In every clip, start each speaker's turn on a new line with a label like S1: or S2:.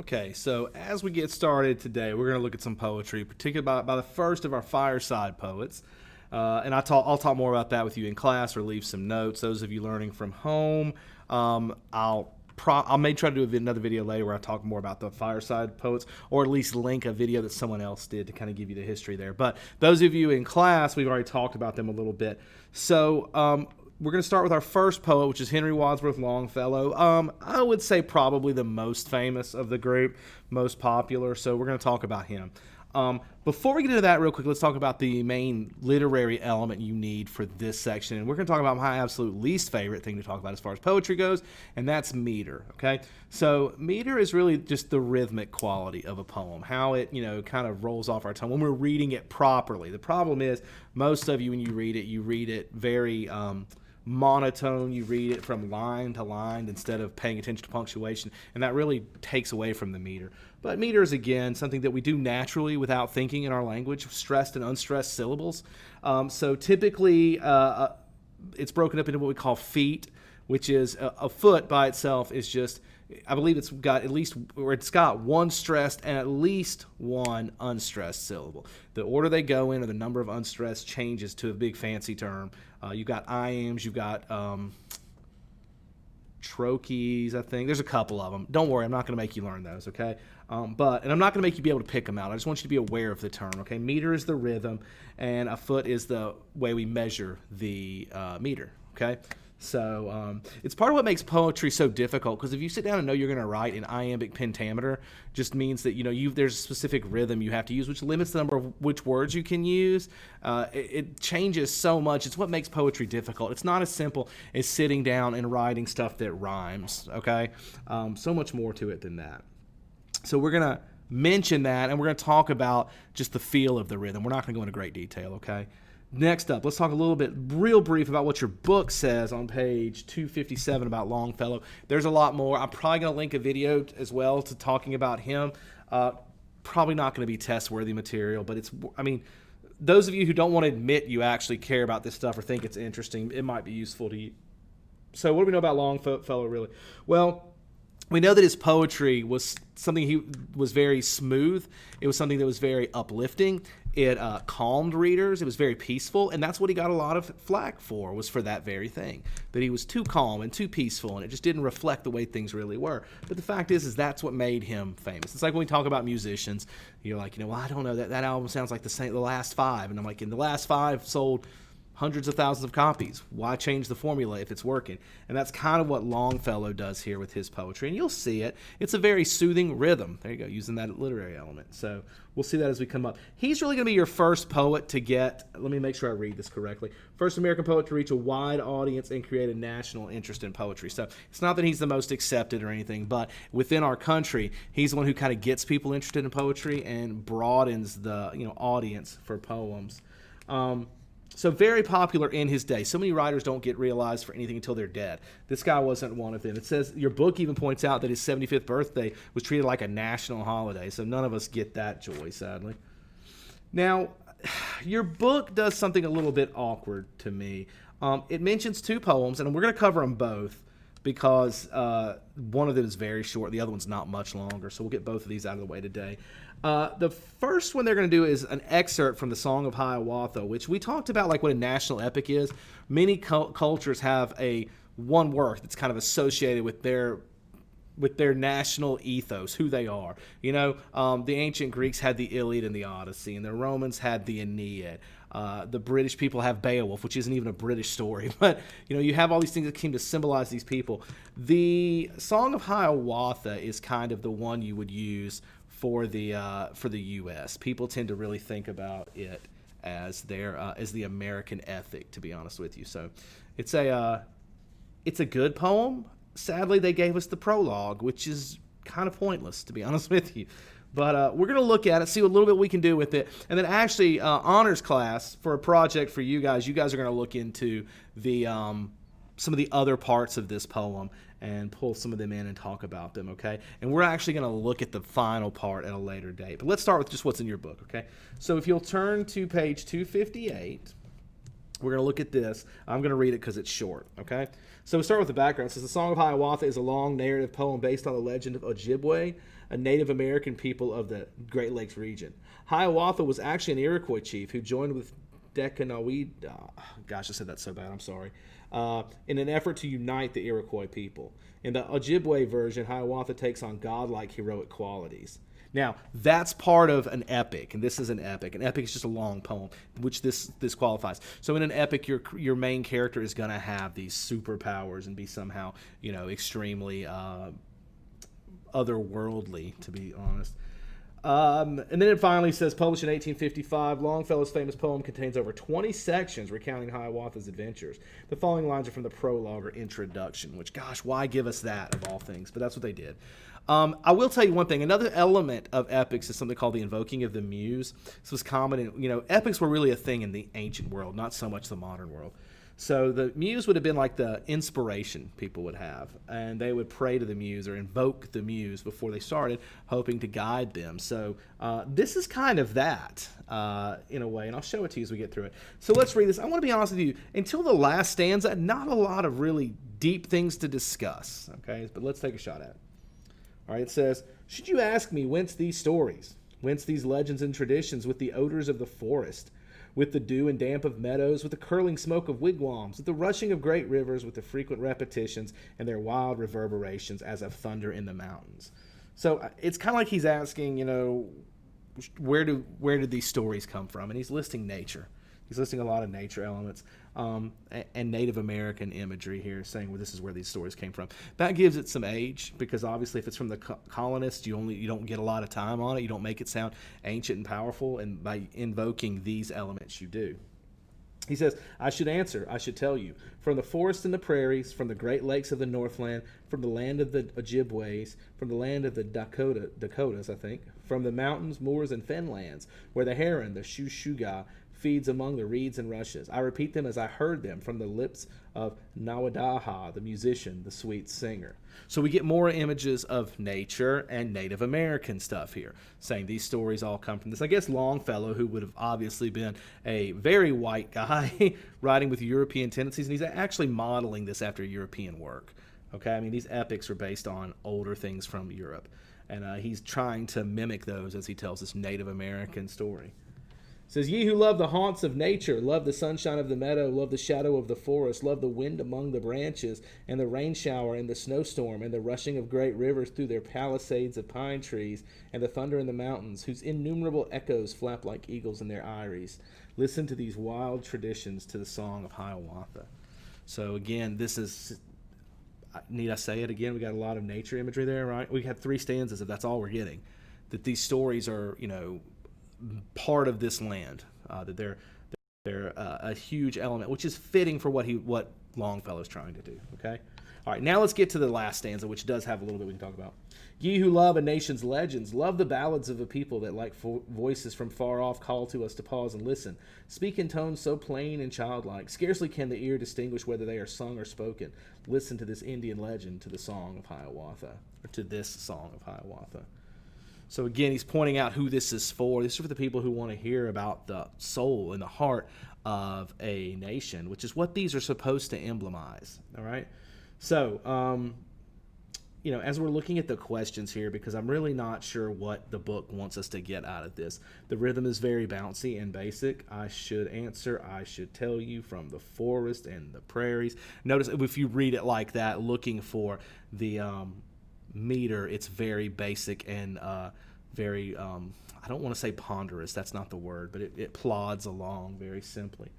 S1: Okay, so as we get started today, we're going to look at some poetry, particularly by the first of our fireside poets. And I'll talk more about that with you in class or leave some notes. Those of you learning from home, I may try to do another video later where I talk more about the fireside poets, or at least link a video that someone else did to kind of give you the history there. But those of you in class, we've already talked about them a little bit. So we're going to start with our first poet, which is Henry Wadsworth Longfellow. I would say probably the most famous of the group, most popular. So we're going to talk about him. Before we get into that real quick, let's talk about the main literary element you need for this section. And we're going to talk about my absolute least favorite thing to talk about as far as poetry goes, and that's meter, okay? So meter is really just the rhythmic quality of a poem, how it, kind of rolls off our tongue when we're reading it properly. The problem is most of you, when you read it very monotone. You read it from line to line instead of paying attention to punctuation, and that really takes away from the meter. But meter is, again, something that we do naturally without thinking in our language, stressed and unstressed syllables. So typically it's broken up into what we call feet, which is a foot by itself is just, I believe it's got one stressed and at least one unstressed syllable. The order they go in or the number of unstressed changes to a big fancy term. You've got iambs, you've got trochees, I think. There's a couple of them. Don't worry, I'm not going to make you learn those, okay? And I'm not going to make you be able to pick them out. I just want you to be aware of the term, okay? Meter is the rhythm, and a foot is the way we measure the meter, okay? So it's part of what makes poetry so difficult, because if you sit down and know you're going to write in iambic pentameter, just means that there's a specific rhythm you have to use, which limits the number of which words you can use. It changes so much. It's what makes poetry difficult. It's not as simple as sitting down and writing stuff that rhymes, okay? So much more to it than that. So we're going to mention that, and we're going to talk about just the feel of the rhythm. We're not going to go into great detail, okay? Next up, let's talk a little bit, real brief, about what your book says on page 257 about Longfellow. There's a lot more. I'm probably going to link a video as well to talking about him. Probably not going to be test-worthy material, but those of you who don't want to admit you actually care about this stuff or think it's interesting, it might be useful to you. So what do we know about Longfellow, really? Well, we know that his poetry was something he was very smooth. It was something that was very uplifting. It calmed readers. It was very peaceful, and that's what he got a lot of flack for, was for that very thing, that he was too calm and too peaceful, and it just didn't reflect the way things really were. But the fact is that's what made him famous. It's like when we talk about musicians, you're like, well, I don't know, that album sounds like the last five, and I'm like, and the last five sold hundreds of thousands of copies. Why change the formula if it's working? And that's kind of what Longfellow does here with his poetry. And you'll see it. It's a very soothing rhythm. There you go, using that literary element. So we'll see that as we come up. He's really going to be your first poet to get, let me make sure I read this correctly, first American poet to reach a wide audience and create a national interest in poetry. So it's not that he's the most accepted or anything, but within our country, he's the one who kind of gets people interested in poetry and broadens the audience for poems. So very popular in his day. So many writers don't get realized for anything until they're dead. This guy wasn't one of them. It says, your book even points out that his 75th birthday was treated like a national holiday. So none of us get that joy, sadly. Now, your book does something a little bit awkward to me. It mentions two poems, and we're going to cover them both because one of them is very short. The other one's not much longer. So we'll get both of these out of the way today. The first one they're going to do is an excerpt from the Song of Hiawatha, which we talked about, like what a national epic is. Many cultures have one work that's kind of associated with their national ethos, who they are. The ancient Greeks had the Iliad and the Odyssey, and the Romans had the Aeneid. The British people have Beowulf, which isn't even a British story, but you have all these things that seem to symbolize these people. The Song of Hiawatha is kind of the one you would use for the U.S. People tend to really think about it as the American ethic, to be honest with you. So it's a good poem. Sadly, they gave us the prologue, which is kind of pointless, to be honest with you. But we're going to look at it, see what little bit we can do with it. And then actually, honors class, for a project for you guys are going to look into some of the other parts of this poem and pull some of them in and talk about them, okay? And we're actually going to look at the final part at a later date. But let's start with just what's in your book, okay? So if you'll turn to page 258, We're going to look at this. I'm going to read it because it's short, okay? So we start with the background. It says, the Song of Hiawatha is a long narrative poem based on the legend of Ojibwe, a Native American people of the Great Lakes region. Hiawatha was actually an Iroquois chief who joined with Dekanawida, gosh, I said that so bad, I'm sorry, in an effort to unite the Iroquois people. In the Ojibwe version, Hiawatha takes on godlike heroic qualities. Now, that's part of an epic, and this is an epic. An epic is just a long poem, which this qualifies. So in an epic, your main character is going to have these superpowers and be somehow, extremely otherworldly, to be honest. And then it finally says, published in 1855, Longfellow's famous poem contains over 20 sections recounting Hiawatha's adventures. The following lines are from the prologue or introduction, which, gosh, why give us that of all things? But that's what they did. I will tell you one thing. Another element of epics is something called the invoking of the muse. This was common in, epics were really a thing in the ancient world, not so much the modern world. So the muse would have been like the inspiration people would have, and they would pray to the muse or invoke the muse before they started, hoping to guide them. So this is kind of that in a way, and I'll show it to you as we get through it. So let's read this. I want to be honest with you. Until the last stanza, not a lot of really deep things to discuss, okay? But let's take a shot at it. All right, it says, should you ask me whence these stories, whence these legends and traditions with the odors of the forest, with the dew and damp of meadows, with the curling smoke of wigwams, with the rushing of great rivers, with the frequent repetitions and their wild reverberations as of thunder in the mountains. So it's kind of like he's asking, where did these stories come from? And he's listing nature. He's listing a lot of nature elements and Native American imagery here, saying, well, this is where these stories came from. That gives it some age, because obviously if it's from the colonists, you don't get a lot of time on it. You don't make it sound ancient and powerful, and by invoking these elements, you do. He says, I should answer, I should tell you, from the forest and the prairies, from the great lakes of the Northland, from the land of the Ojibways, from the land of the Dakotas, I think, from the mountains, moors, and fenlands, where the heron, the shushuga, feeds among the reeds and rushes. I repeat them as I heard them from the lips of Nawadaha, the musician, the sweet singer. So we get more images of nature and Native American stuff here, saying these stories all come from this. I guess Longfellow, who would have obviously been a very white guy writing with European tendencies, and he's actually modeling this after European work. Okay, I mean, these epics are based on older things from Europe, and he's trying to mimic those as he tells this Native American story. It says, ye who love the haunts of nature, love the sunshine of the meadow, love the shadow of the forest, love the wind among the branches, and the rain shower and the snowstorm, and the rushing of great rivers through their palisades of pine trees, and the thunder in the mountains, whose innumerable echoes flap like eagles in their eyries. Listen to these wild traditions to the Song of Hiawatha. So again, this is, need I say it again? We got a lot of nature imagery there, right? We have 3 stanzas if that's all we're getting. That these stories are, part of this land, that they're a huge element, which is fitting for what Longfellow's trying to do. Okay, all right. Now let's get to the last stanza, which does have a little bit we can talk about. Ye who love a nation's legends, love the ballads of a people that, like voices from far off, call to us to pause and listen. Speak in tones so plain and childlike, scarcely can the ear distinguish whether they are sung or spoken. Listen to this Indian legend, to the Song of Hiawatha, or to this Song of Hiawatha. So again, he's pointing out who this is for. This is for the people who want to hear about the soul and the heart of a nation, which is what these are supposed to emblemize. All right. So, as we're looking at the questions here, because I'm really not sure what the book wants us to get out of this. The rhythm is very bouncy and basic. I should answer, I should tell you, from the forest and the prairies. Notice if you read it like that, looking for the meter, it's very basic and very I don't want to say ponderous, that's not the word, but it plods along very simply.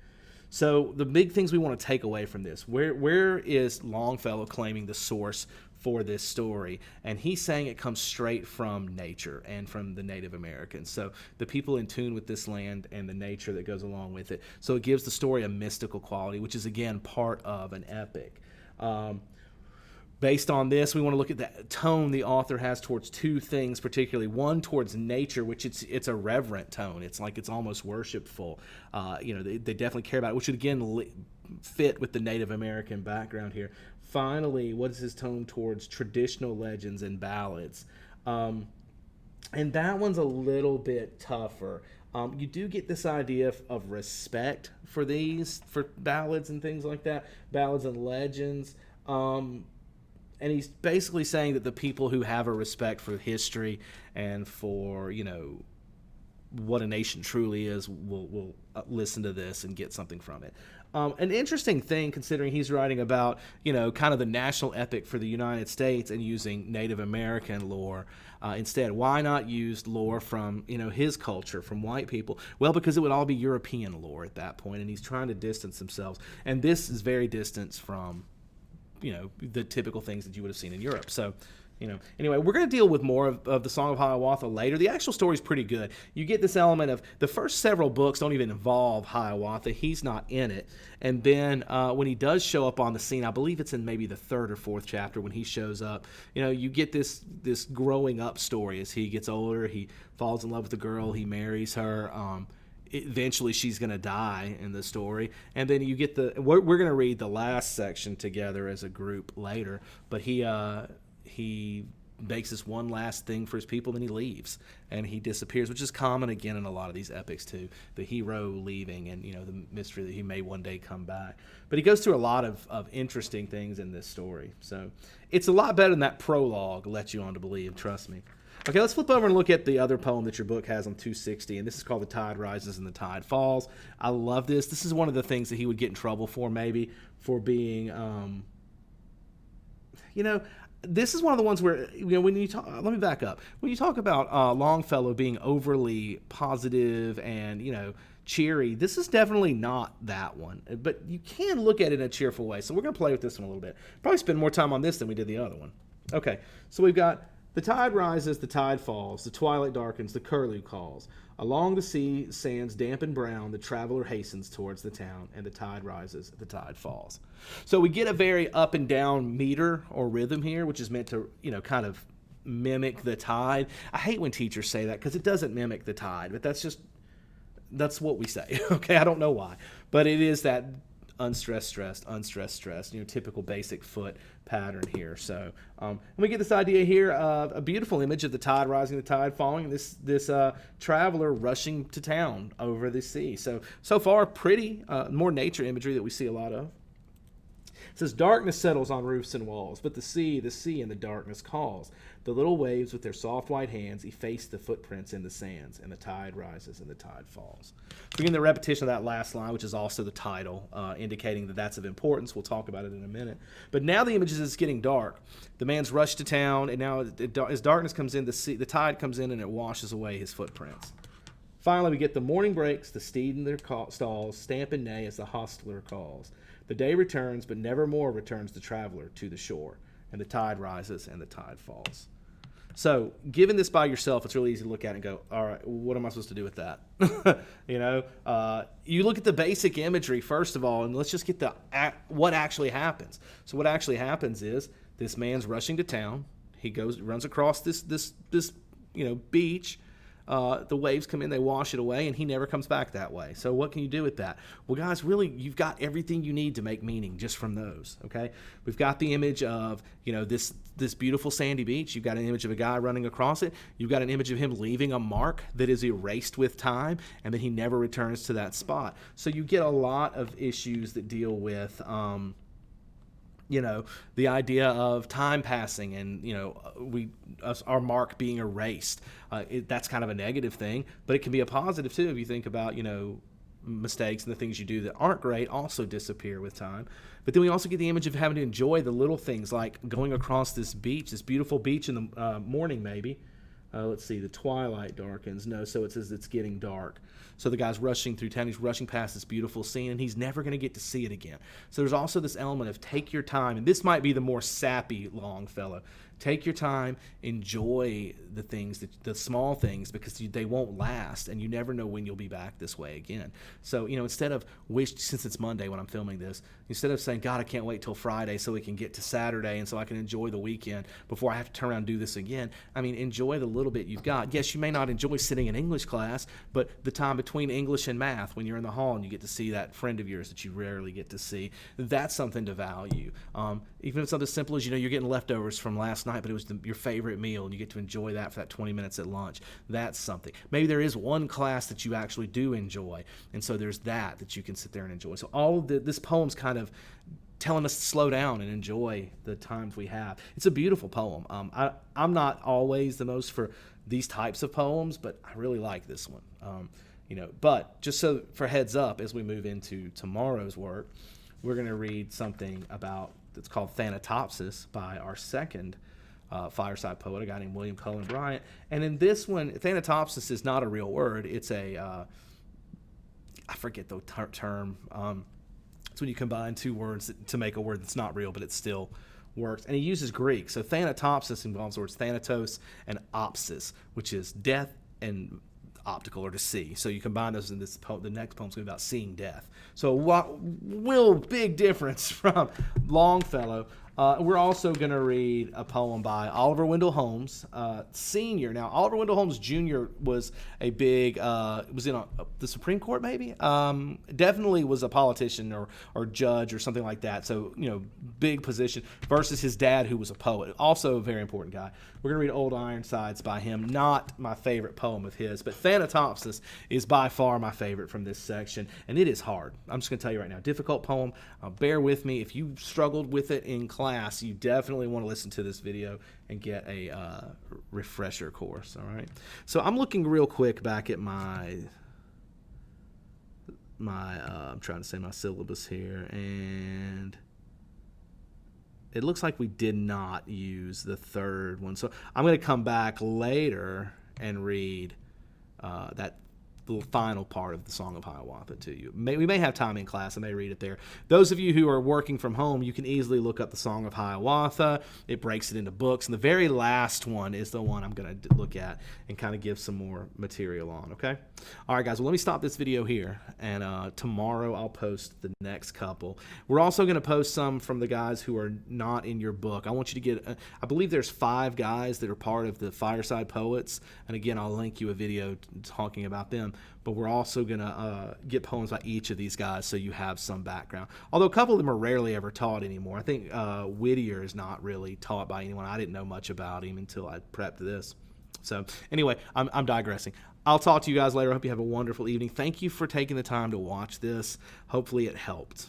S1: So the big things we want to take away from this, where is Longfellow claiming the source for this story? And he's saying it comes straight from nature and from the Native Americans, so the people in tune with this land and the nature that goes along with it. So it gives the story a mystical quality, which is again part of an epic. Based on this, we want to look at the tone the author has towards 2 things, particularly one towards nature, which it's a reverent tone. It's like it's almost worshipful. They definitely care about it, which would again fit with the Native American background here. Finally, what is his tone towards traditional legends and ballads? And that one's a little bit tougher. You do get this idea of respect for for ballads and things like that, ballads and legends. And he's basically saying that the people who have a respect for history and for, what a nation truly is will listen to this and get something from it. An interesting thing, considering he's writing about, kind of the national epic for the United States and using Native American lore instead. Why not use lore from, his culture, from white people? Well, because it would all be European lore at that point, and he's trying to distance himself. And this is very distant from, the typical things that you would have seen in Europe. So, anyway, we're going to deal with more of the Song of Hiawatha later. The actual story is pretty good. You get this element of the first several books don't even involve Hiawatha. He's not in it. And then when he does show up on the scene, I believe it's in maybe the third or fourth chapter when he shows up, you get this growing up story. As he gets older, he falls in love with a girl, he marries her. Eventually she's going to die in the story, and then you get we're going to read the last section together as a group later, but he makes this one last thing for his people, then he leaves and he disappears, which is common again in a lot of these epics too, the hero leaving and the mystery that he may one day come back. But he goes through a lot of interesting things in this story, so it's a lot better than that prologue lets you on to believe, trust me. Okay, let's flip over and look at the other poem that your book has on 260, and this is called The Tide Rises and the Tide Falls. I love this. This is one of the things that he would get in trouble for, maybe, for being, this is one of the ones where, when you talk, let me back up. When you talk about Longfellow being overly positive and, cheery, this is definitely not that one. But you can look at it in a cheerful way, so we're going to play with this one a little bit. Probably spend more time on this than we did the other one. Okay, so we've got... The tide rises, the tide falls, the twilight darkens, the curlew calls. Along the sea sands damp and brown, the traveler hastens towards the town, and the tide rises, the tide falls. So we get a very up and down meter or rhythm here, which is meant to, kind of mimic the tide. I hate when teachers say that because it doesn't mimic the tide, but that's what we say. Okay, I don't know why, but it is that unstressed, stressed, unstressed, stressed, typical basic foot pattern here. So and we get this idea here of a beautiful image of the tide rising, the tide falling, this traveler rushing to town over the sea. So far, pretty, more nature imagery that we see a lot of. It says, darkness settles on roofs and walls, but the sea in the darkness calls. The little waves with their soft white hands efface the footprints in the sands, and the tide rises and the tide falls. Begin the repetition of that last line, which is also the title, indicating that that's of importance. We'll talk about it in a minute. But now the image is it's getting dark. The man's rushed to town, and now as darkness comes in, the tide comes in and it washes away his footprints. Finally, we get the morning breaks, the steed in their stalls, stamp and neigh as the hostler calls. The day returns, but never more returns the traveler to the shore, and the tide rises and the tide falls. So, given this by yourself, it's really easy to look at it and go, all right, what am I supposed to do with that? You look at the basic imagery, first of all, and let's just get what actually happens. So what actually happens is this man's rushing to town. He runs across this beach. The waves come in, they wash it away, and he never comes back that way. So what can you do with that? Well, guys, really, you've got everything you need to make meaning just from those, okay? We've got the image of, this beautiful sandy beach. You've got an image of a guy running across it. You've got an image of him leaving a mark that is erased with time, and then he never returns to that spot. So you get a lot of issues that deal with the idea of time passing and, our mark being erased. That's kind of a negative thing, but it can be a positive too if you think about, mistakes and the things you do that aren't great also disappear with time. But then we also get the image of having to enjoy the little things like going across this beach, this beautiful beach in the morning maybe. Let's see, the twilight darkens. No, so it says it's getting dark. So the guy's rushing through town. He's rushing past this beautiful scene, and he's never going to get to see it again. So there's also this element of take your time, and this might be the more sappy Longfellow. Take your time, enjoy the things, the small things, because they won't last, and you never know when you'll be back this way again. So, instead of since it's Monday when I'm filming this, instead of saying, God, I can't wait till Friday so we can get to Saturday and so I can enjoy the weekend before I have to turn around and do this again, enjoy the little bit you've got. Yes, you may not enjoy sitting in English class, but the time between English and math when you're in the hall and you get to see that friend of yours that you rarely get to see, that's something to value. Even if it's something as simple as, you're getting leftovers from last night night, but it was your favorite meal, and you get to enjoy that for that 20 minutes at lunch. That's something. Maybe there is one class that you actually do enjoy, and so there's that you can sit there and enjoy. So all of this poem's kind of telling us to slow down and enjoy the times we have. It's a beautiful poem. I'm not always the most for these types of poems, but I really like this one. But just so for heads up, as we move into tomorrow's work, we're going to read something that's called Thanatopsis by our second fireside poet, a guy named William Cullen Bryant. And in this one, Thanatopsis is not a real word. It's I forget the term. It's when you combine two words to make a word that's not real, but it still works. And he uses Greek. So Thanatopsis involves the words thanatos and opsis, which is death and optical, or to see. So you combine those in this poem. The next poem's going to be about seeing death. So big difference from Longfellow. We're also going to read a poem by Oliver Wendell Holmes, Sr. Now, Oliver Wendell Holmes Jr. was a big, was in the Supreme Court maybe? Definitely was a politician or judge or something like that. So, big position versus his dad, who was a poet. Also a very important guy. We're going to read Old Ironsides by him. Not my favorite poem of his, but Thanatopsis is by far my favorite from this section, and it is hard. I'm just going to tell you right now, difficult poem. Bear with me. If you struggled with it in class, you definitely want to listen to this video and get a refresher course. All right. So I'm looking real quick back at my I'm trying to say my syllabus here, and it looks like we did not use the third one. So I'm going to come back later and read that the final part of the Song of Hiawatha to you. We may have time in class. I may read it there. Those of you who are working from home, you can easily look up the Song of Hiawatha. It breaks it into books. And the very last one is the one I'm going to look at and kind of give some more material on, okay? All right, guys. Well, let me stop this video here. And tomorrow I'll post the next couple. We're also going to post some from the guys who are not in your book. I want you to get, I believe there's 5 guys that are part of the Fireside Poets. And again, I'll link you a video talking about them. But we're also going to get poems by each of these guys so you have some background. Although a couple of them are rarely ever taught anymore. I think Whittier is not really taught by anyone. I didn't know much about him until I prepped this. So anyway, I'm digressing. I'll talk to you guys later. I hope you have a wonderful evening. Thank you for taking the time to watch this. Hopefully it helped.